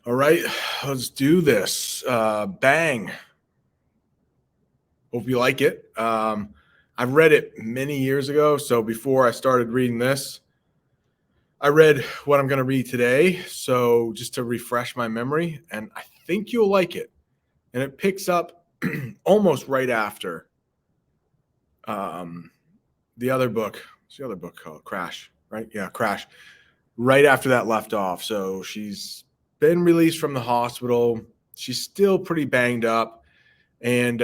All right, let's do this. Bang. Hope you like it. I've read it many years ago. So before I started reading this, I read what I'm going to read today. So just to refresh my memory, and I think you'll like it. And it picks up almost right after um, the other book. What's the other book called? Crash, right? Yeah, Crash. Right after that left off. So she's been released from the hospital. She's still pretty banged up. And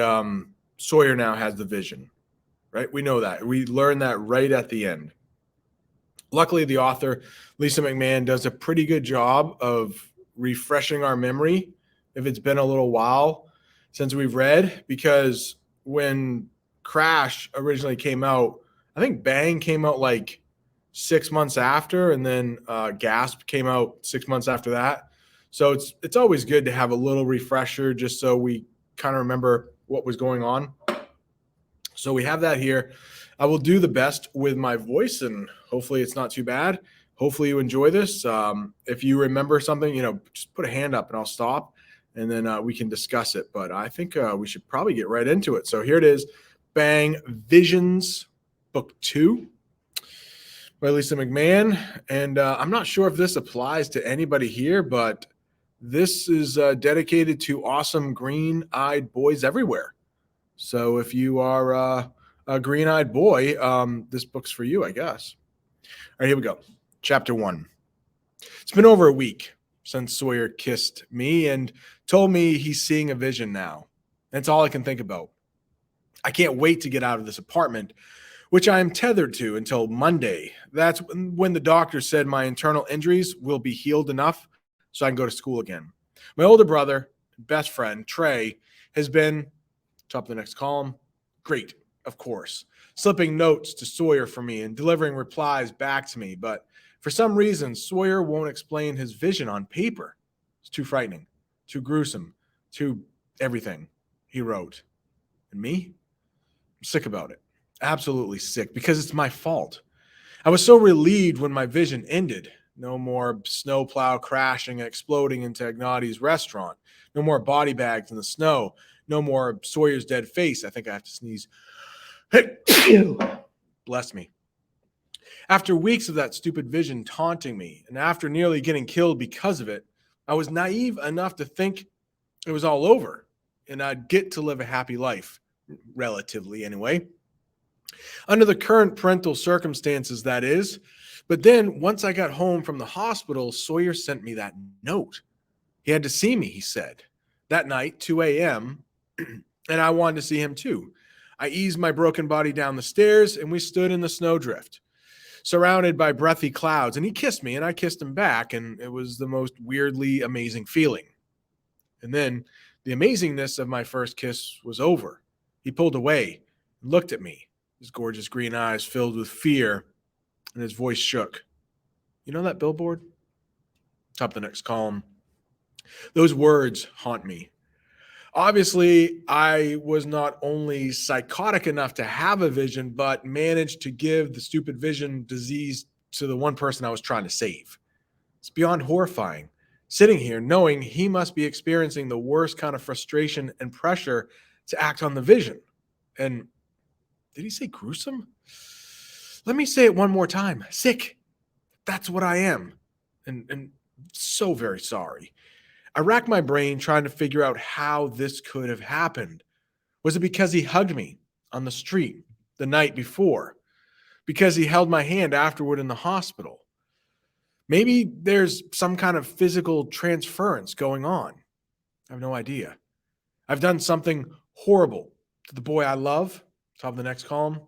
Sawyer now has the vision, right? We know that. We learn that right at the end. Luckily, the author, Lisa McMahon, does a pretty good job of refreshing our memory if it's been a little while since we've read, because when Crash originally came out, I think Bang came out like 6 months after, and then Gasp came out 6 months after that. So it's always good to have a little refresher just so we kind of remember what was going on. So we have that here. I will do the best with my voice, and hopefully it's not too bad. Hopefully you enjoy this. If you remember something, just put a hand up and I'll stop, and then we can discuss it. But I think we should probably get right into it. So here it is, Bang Visions, Book 2 by Lisa McMahon. And I'm not sure if this applies to anybody here, but this is dedicated to awesome green-eyed boys everywhere. So if you are a green-eyed boy, this book's for you, I guess. All right, here we go. Chapter 1. It's been over a week since Sawyer kissed me and told me he's seeing a vision now. That's all I can think about. I can't wait to get out of this apartment, which I am tethered to until Monday. That's when the doctor said my internal injuries will be healed enough so I can go to school again. My older brother, best friend, Trey, has been, top of the next column, great, of course, slipping notes to Sawyer for me and delivering replies back to me. But for some reason, Sawyer won't explain his vision on paper. It's too frightening, too gruesome, too everything, he wrote. And me? I'm sick about it. Absolutely sick, because it's my fault. I was so relieved when my vision ended. No more snowplow crashing and exploding into Ignati's restaurant. No more body bags in the snow. No more Sawyer's dead face. I think I have to sneeze. Bless me. After weeks of that stupid vision taunting me, and after nearly getting killed because of it, I was naive enough to think it was all over and I'd get to live a happy life, relatively anyway. Under the current parental circumstances, that is. But then once I got home from the hospital, Sawyer sent me that note. He had to see me, he said. That night, 2 a.m., and I wanted to see him too. I eased my broken body down the stairs, and we stood in the snowdrift, surrounded by breathy clouds, and he kissed me, and I kissed him back, and it was the most weirdly amazing feeling. And then the amazingness of my first kiss was over. He pulled away and looked at me, his gorgeous green eyes filled with fear, and his voice shook. You know that billboard? Top of the next column. Those words haunt me. Obviously, I was not only psychotic enough to have a vision, but managed to give the stupid vision disease to the one person I was trying to save. It's beyond horrifying. Sitting here knowing he must be experiencing the worst kind of frustration and pressure to act on the vision. And did he say gruesome? Let me say it one more time. Sick. That's what I am. And so very sorry. I racked my brain trying to figure out how this could have happened. Was it because he hugged me on the street the night before? Because he held my hand afterward in the hospital? Maybe there's some kind of physical transference going on. I have no idea. I've done something horrible to the boy I love, top of the next column,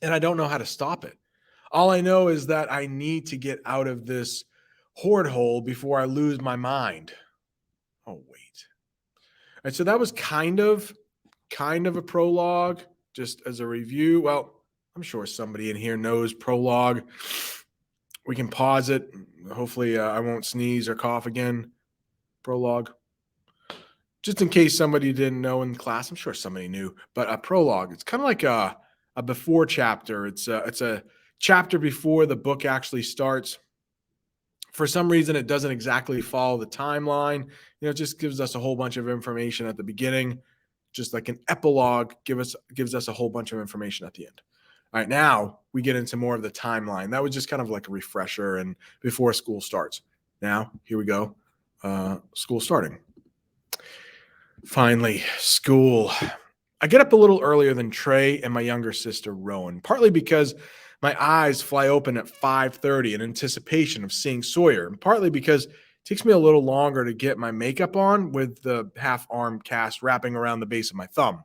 and I don't know how to stop it. All I know is that I need to get out of this horde hole before I lose my mind. Oh, wait. All right, so that was kind of a prologue, just as a review. Well, I'm sure somebody in here knows prologue. We can pause it. Hopefully I won't sneeze or cough again. Prologue. Just in case somebody didn't know in class, I'm sure somebody knew, but a prologue, it's kind of like a before chapter. It's a chapter before the book actually starts. For some reason, it doesn't exactly follow the timeline. It just gives us a whole bunch of information at the beginning, just like an epilogue gives us a whole bunch of information at the end. All right, now we get into more of the timeline. That was just kind of like a refresher and before school starts. Now, here we go. School starting. Finally, school. I get up a little earlier than Trey and my younger sister, Rowan, partly because my eyes fly open at 5:30 in anticipation of seeing Sawyer, and partly because it takes me a little longer to get my makeup on with the half arm cast wrapping around the base of my thumb.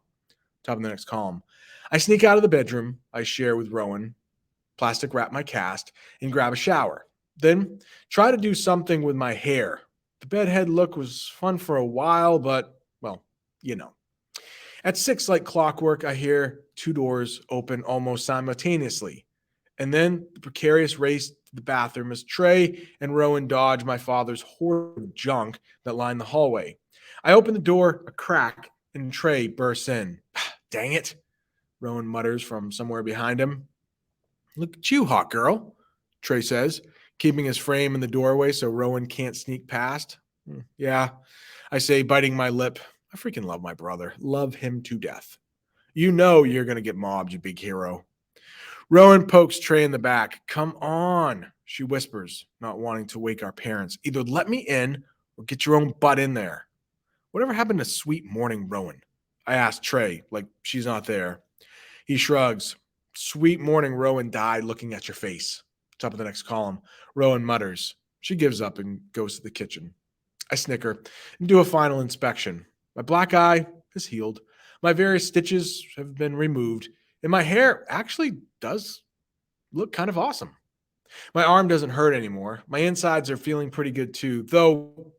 Top of the next column. I sneak out of the bedroom I share with Rowan, plastic wrap my cast, and grab a shower. Then try to do something with my hair. The bedhead look was fun for a while, but, well, you know. At 6, like clockwork, I hear 2 doors open almost simultaneously. And then the precarious race to the bathroom as Trey and Rowan dodge my father's hoard of junk that line the hallway. I open the door a crack, and Trey bursts in. Dang it, Rowan mutters from somewhere behind him. Look at you, hot girl, Trey says, keeping his frame in the doorway so Rowan can't sneak past. Yeah, I say, biting my lip. I freaking love my brother. Love him to death. You know you're going to get mobbed, you big hero. Rowan pokes Trey in the back. Come on, she whispers, not wanting to wake our parents. Either let me in or get your own butt in there. Whatever happened to sweet morning Rowan? I asked Trey, like she's not there. He shrugs. Sweet morning Rowan died looking at your face. Top of the next column. Rowan mutters. She gives up and goes to the kitchen. I snicker and do a final inspection. My black eye is healed. My various stitches have been removed. And my hair actually does look kind of awesome. My arm doesn't hurt anymore. My insides are feeling pretty good too, though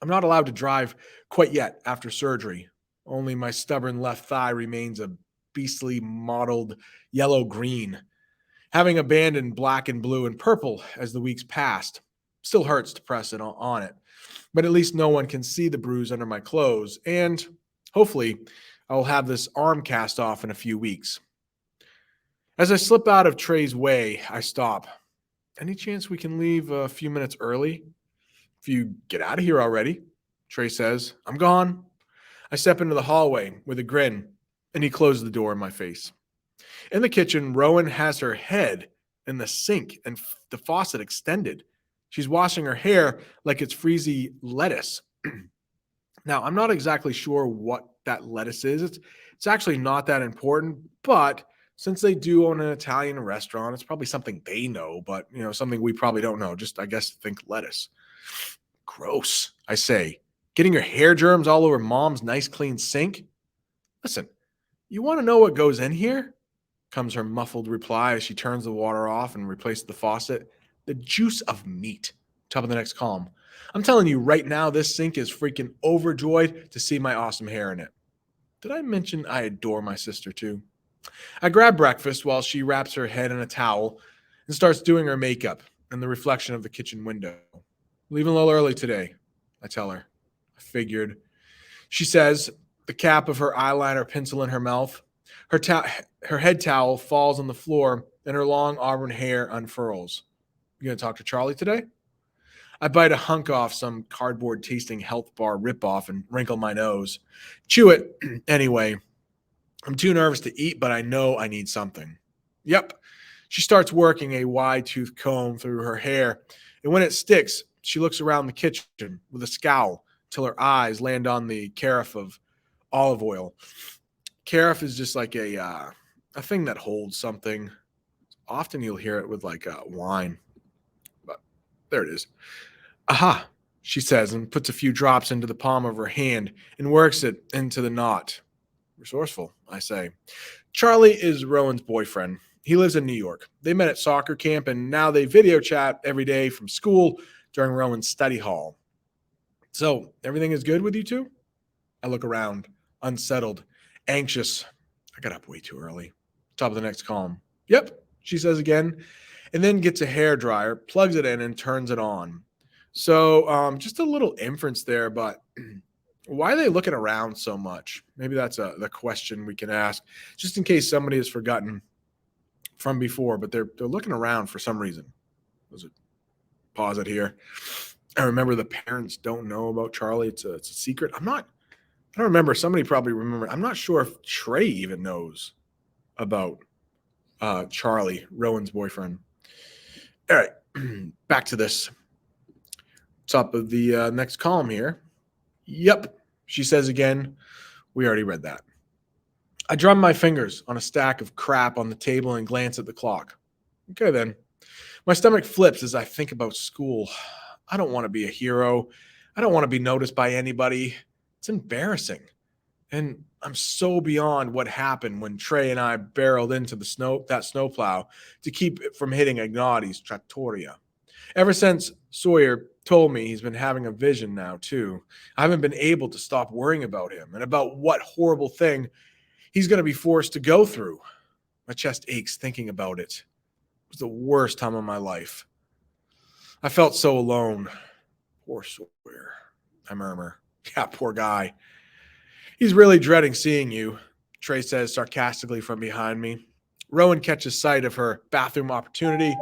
I'm not allowed to drive quite yet after surgery. Only my stubborn left thigh remains a beastly mottled yellow-green. Having abandoned black and blue and purple as the weeks passed, still hurts to press it on it. But at least no one can see the bruise under my clothes, and hopefully I will have this arm cast off in a few weeks. As I slip out of Trey's way, I stop. Any chance we can leave a few minutes early? If you get out of here already, Trey says. I'm gone. I step into the hallway with a grin, and he closes the door in my face. In the kitchen, Rowan has her head in the sink and the faucet extended. She's washing her hair like it's freezy lettuce. Now, I'm not exactly sure what that lettuce is. It's actually not that important, but since they do own an Italian restaurant, it's probably something they know, but something we probably don't know. Just, I guess, think lettuce. Gross, I say. Getting your hair germs all over mom's nice clean sink? Listen, you want to know what goes in here? Comes her muffled reply as she turns the water off and replaces the faucet. The juice of meat. Top of the next column. I'm telling you right now, this sink is freaking overjoyed to see my awesome hair in it. Did I mention I adore my sister too? I grab breakfast while she wraps her head in a towel and starts doing her makeup in the reflection of the kitchen window. Leaving a little early today, I tell her. I figured. She says, the cap of her eyeliner pencil in her mouth. Her head towel falls on the floor and her long auburn hair unfurls. You gonna talk to Charlie today? I bite a hunk off some cardboard tasting health bar ripoff and wrinkle my nose. Chew it anyway. I'm too nervous to eat, but I know I need something. Yep. She starts working a wide tooth comb through her hair, and when it sticks, she looks around the kitchen with a scowl till her eyes land on the carafe of olive oil. Carafe is just like a thing that holds something. Often you'll hear it with like wine, but there it is. Aha, she says, and puts a few drops into the palm of her hand and works it into the knot. Resourceful, I say. Charlie is Rowan's boyfriend. He lives in New York. They met at soccer camp, and now they video chat every day from school during Rowan's study hall. So, everything is good with you two? I look around, unsettled, anxious. I got up way too early. Top of the next column. Yep, she says again, and then gets a hairdryer, plugs it in, and turns it on. So just a little inference there, but why are they looking around so much? Maybe that's the question we can ask, just in case somebody has forgotten from before, but they're looking around for some reason. Was it pause it here. I remember the parents don't know about Charlie. It's a secret. I don't remember. Somebody probably remember. I'm not sure if Trey even knows about Charlie, Rowan's boyfriend. All right, back to this. Top of the next column here. Yep, she says again. We already read that. I drum my fingers on a stack of crap on the table and glance at the clock. Okay, then. My stomach flips as I think about school. I don't want to be a hero. I don't want to be noticed by anybody. It's embarrassing. And I'm so beyond what happened when Trey and I barreled into that snowplow to keep it from hitting Ignati's trattoria. Ever since Sawyer told me he's been having a vision now, too, I haven't been able to stop worrying about him and about what horrible thing he's going to be forced to go through. My chest aches thinking about it. It was the worst time of my life. I felt so alone. Poor Sawyer, I murmur. Yeah, poor guy. He's really dreading seeing you, Trey says sarcastically from behind me. Rowan catches sight of her bathroom opportunity.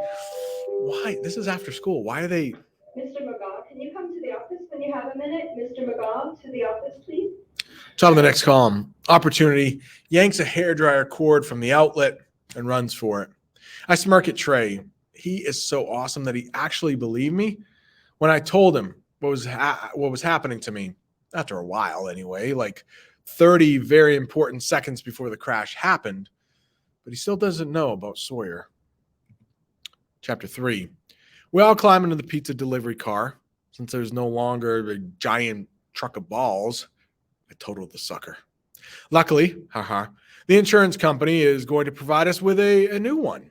Why? This is after school. Why are they... Mr. McGaw, can you come to the office when you have a minute? Mr. McGaw, to the office, please. Top of the next column. Opportunity yanks a hairdryer cord from the outlet and runs for it. I smirk at Trey. He is so awesome that he actually believed me when I told him what was happening to me. After a while, anyway, like 30 very important seconds before the crash happened. But he still doesn't know about Sawyer. Chapter 3. We all climb into the pizza delivery car. Since there's no longer a giant truck of balls, I totaled the sucker. Luckily, the insurance company is going to provide us with a new one.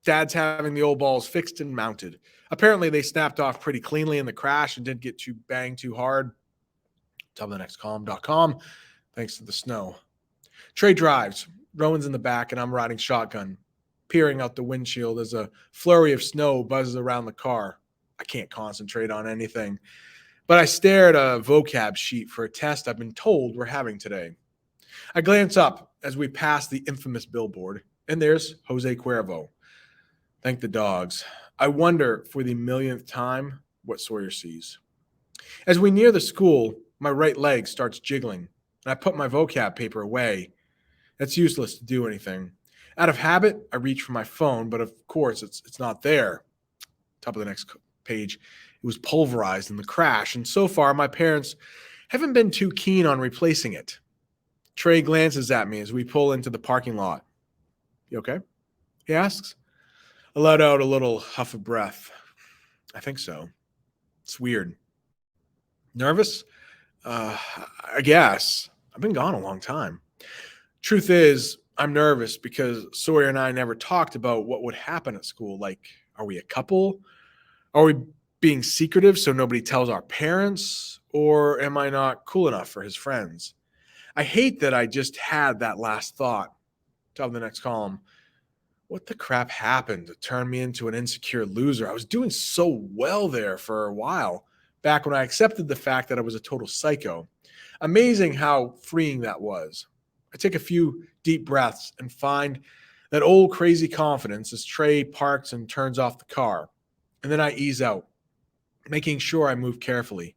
Dad's having the old balls fixed and mounted. Apparently, they snapped off pretty cleanly in the crash and didn't get banged too hard. Top of the next column.com, thanks to the snow. Trey drives. Rowan's in the back, and I'm riding shotgun, peering out the windshield as a flurry of snow buzzes around the car. I can't concentrate on anything, but I stare at a vocab sheet for a test I've been told we're having today. I glance up as we pass the infamous billboard, and there's Jose Cuervo. Thank the dogs. I wonder for the millionth time what Sawyer sees. As we near the school, my right leg starts jiggling, and I put my vocab paper away. It's useless to do anything. Out of habit, I reach for my phone, but of course, it's not there. Top of the next page, it was pulverized in the crash, and so far, my parents haven't been too keen on replacing it. Trey glances at me as we pull into the parking lot. You okay? He asks. I let out a little huff of breath. I think so. It's weird. Nervous? I guess. I've been gone a long time. Truth is, I'm nervous because Sawyer and I never talked about what would happen at school. Like, are we a couple? Are we being secretive so nobody tells our parents? Or am I not cool enough for his friends? I hate that I just had that last thought. Top of the next column. What the crap happened to turn me into an insecure loser? I was doing so well there for a while, back when I accepted the fact that I was a total psycho. Amazing how freeing that was. I take a few deep breaths and find that old crazy confidence as Trey parks and turns off the car. And then I ease out, making sure I move carefully.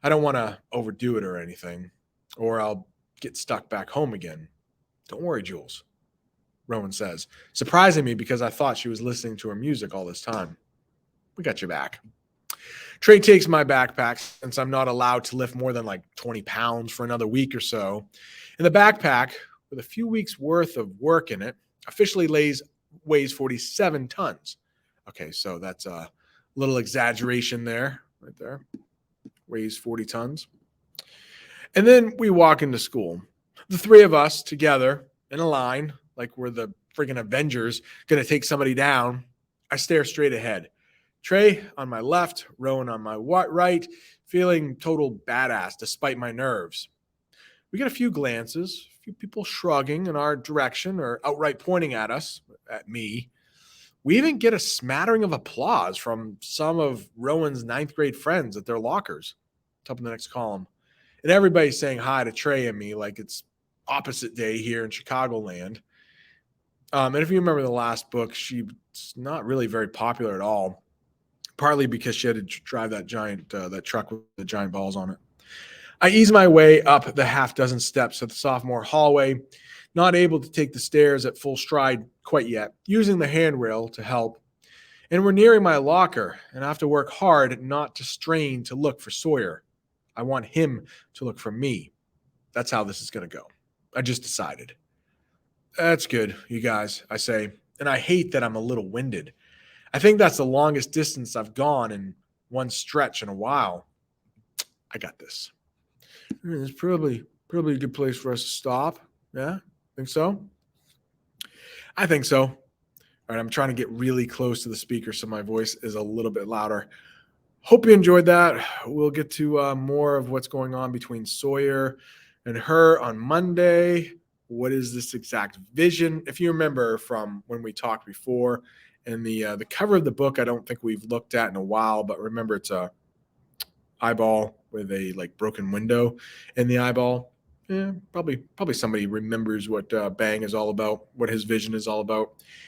I don't want to overdo it or anything, or I'll get stuck back home again. Don't worry, Jules, Rowan says, surprising me because I thought she was listening to her music all this time. We got your back. Trey takes my backpack since I'm not allowed to lift more than like 20 pounds for another week or so. And the backpack, with a few weeks worth of work in it, officially weighs 47 tons. Okay, so that's a little exaggeration there, right there. Weighs 40 tons. And then we walk into school. The three of us together in a line, like we're the friggin' Avengers, going to take somebody down. I stare straight ahead. Trey on my left, Rowan on my right, feeling total badass despite my nerves. We get a few glances, a few people shrugging in our direction or outright pointing at us, at me. We even get a smattering of applause from some of Rowan's 9th grade friends at their lockers. Top of the next column. And everybody's saying hi to Trey and me like it's opposite day here in Chicagoland. And if you remember the last book, she's not really very popular at all. partly because she had to drive that that truck with the giant balls on it. I ease my way up the half dozen steps of the sophomore hallway, not able to take the stairs at full stride quite yet, using the handrail to help. And we're nearing my locker, and I have to work hard not to strain to look for Sawyer. I want him to look for me. That's how this is going to go. I just decided. That's good, you guys, I say, and I hate that I'm a little winded. I think that's the longest distance I've gone in one stretch in a while. I got this. It's probably a good place for us to stop. Yeah, think so? I think so. All right, I'm trying to get really close to the speaker so my voice is a little bit louder. Hope you enjoyed that. We'll get to more of what's going on between Sawyer and her on Monday. What is this exact vision? If you remember from when we talked before, and the cover of the book, I don't think we've looked at in a while, but remember it's a eyeball with a like broken window in the eyeball. Yeah, probably somebody remembers what Bang is all about, what his vision is all about.